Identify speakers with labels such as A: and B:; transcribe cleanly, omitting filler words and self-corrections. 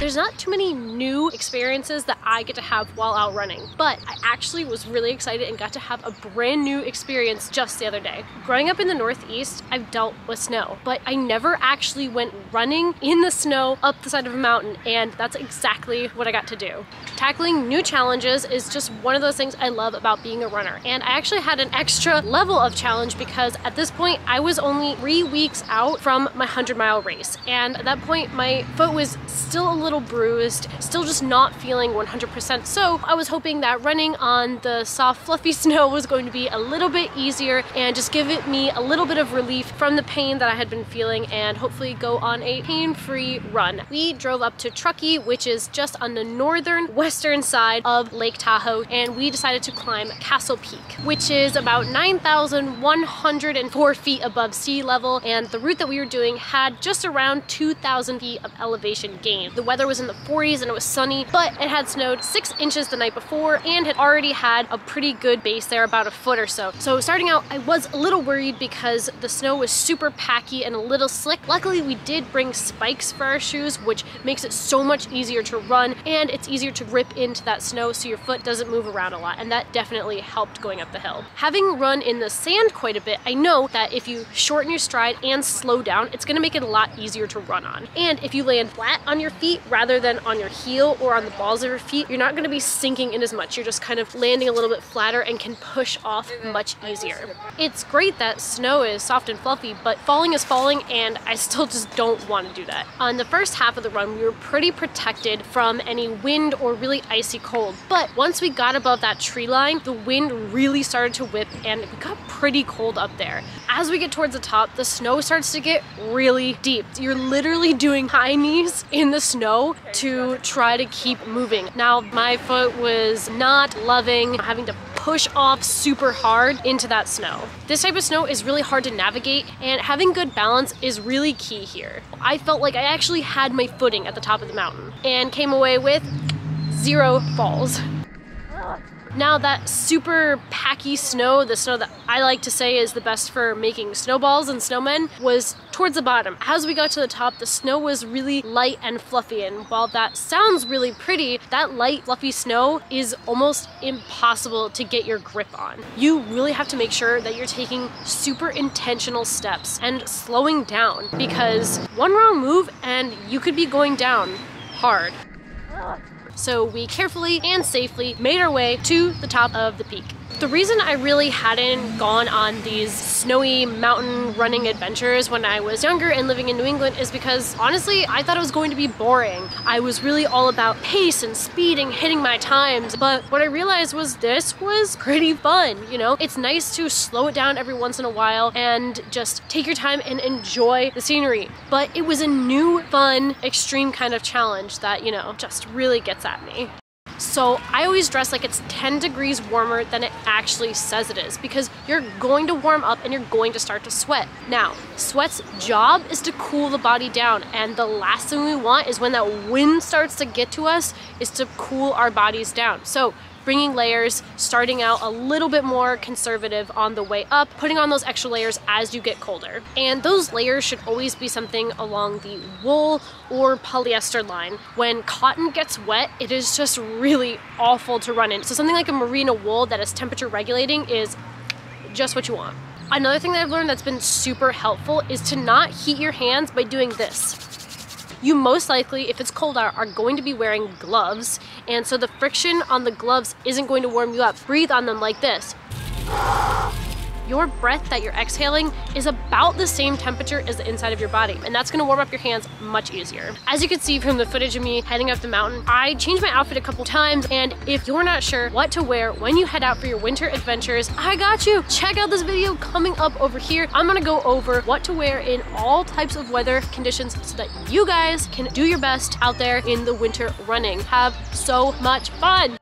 A: there's not too many new experiences that I get to have while out running, but I actually was really excited and got to have a brand new experience just the other day. Growing up in the Northeast, I've dealt with snow, but I never actually went running in the snow up the side of a mountain, and that's exactly what I got to do. Tackling new challenges is just one of those things I love about being a runner, and I actually had an extra level of challenge because at this point I was only 3 weeks out from my 100-mile race, and at that point my foot was still a little bruised, still just not feeling 100%, so I was hoping that running on the soft fluffy snow was going to be a little bit easier and just give me a little bit of relief from the pain that I had been feeling and hopefully go on a pain-free run. We drove up to Truckee, which is just on the northern-western side of Lake Tahoe, and we decided to climb Castle Peak, which is about 9,104 feet above sea level, and the route that we were doing had just around 2,000 feet of elevation gain. The weather was in the 40s and it was sunny, but it had snowed 6 inches the night before and had already had a pretty good base there, about a foot or so. So starting out, I was a little worried because the snow was super packy and a little slick. Luckily, we did bring spikes for our shoes, which makes it so much easier to run, and it's easier to rip into that snow so your foot doesn't move around a lot, and that definitely helped going up the hill. Having run in the sand quite a bit, I know that if you shorten your stride and slow down, it's gonna make it a lot easier to run on. And if you land flat on your feet rather than on your heel or on the balls of your feet, you're not gonna be sinking in as much. You're just kind of landing a little bit flatter and can push off much easier. It's great that snow is soft and fluffy, but falling is falling, and I still just don't want to do that. On the first half of the run, we were pretty protected from any wind or really icy cold, but once we got above that tree line, the wind really started to whip and it got pretty cold up there. As we get towards the top, the snow starts to get really deep. You're literally doing high knees in the snow to try to keep moving. Now, my foot was not loving having to push off super hard into that snow. This type of snow is really hard to navigate, and having good balance is really key here. I felt like I actually had my footing at the top of the mountain and came away with 0 falls. Now that super packy snow, the snow that I like to say is the best for making snowballs and snowmen, was towards the bottom. As we got to the top, the snow was really light and fluffy, and while that sounds really pretty, that light fluffy snow is almost impossible to get your grip on. You really have to make sure that you're taking super intentional steps and slowing down, because one wrong move and you could be going down hard. So we carefully and safely made our way to the top of the peak. The reason I really hadn't gone on these snowy mountain running adventures when I was younger and living in New England is because, honestly, I thought it was going to be boring. I was really all about pace and speed and hitting my times, but what I realized was this was pretty fun, you know? It's nice to slow it down every once in a while and just take your time and enjoy the scenery. But it was a new, fun, extreme kind of challenge that, you know, just really gets at me. So I always dress like it's 10 degrees warmer than it actually says it is, because you're going to warm up and you're going to start to sweat. Now, sweat's job is to cool the body down, and the last thing we want is when that wind starts to get to us is to cool our bodies down. So bringing layers, starting out a little bit more conservative on the way up, putting on those extra layers as you get colder. And those layers should always be something along the wool or polyester line. When cotton gets wet, it is just really awful to run in. So something like a merino wool that is temperature regulating is just what you want. Another thing that I've learned that's been super helpful is to not heat your hands by doing this. You most likely, if it's cold out, are going to be wearing gloves, and so the friction on the gloves isn't going to warm you up. Breathe on them like this. Your breath that you're exhaling is about the same temperature as the inside of your body, and that's gonna warm up your hands much easier. As you can see from the footage of me heading up the mountain, I changed my outfit a couple times, and if you're not sure what to wear when you head out for your winter adventures, I got you. Check out this video coming up over here. I'm gonna go over what to wear in all types of weather conditions so that you guys can do your best out there in the winter running. Have so much fun.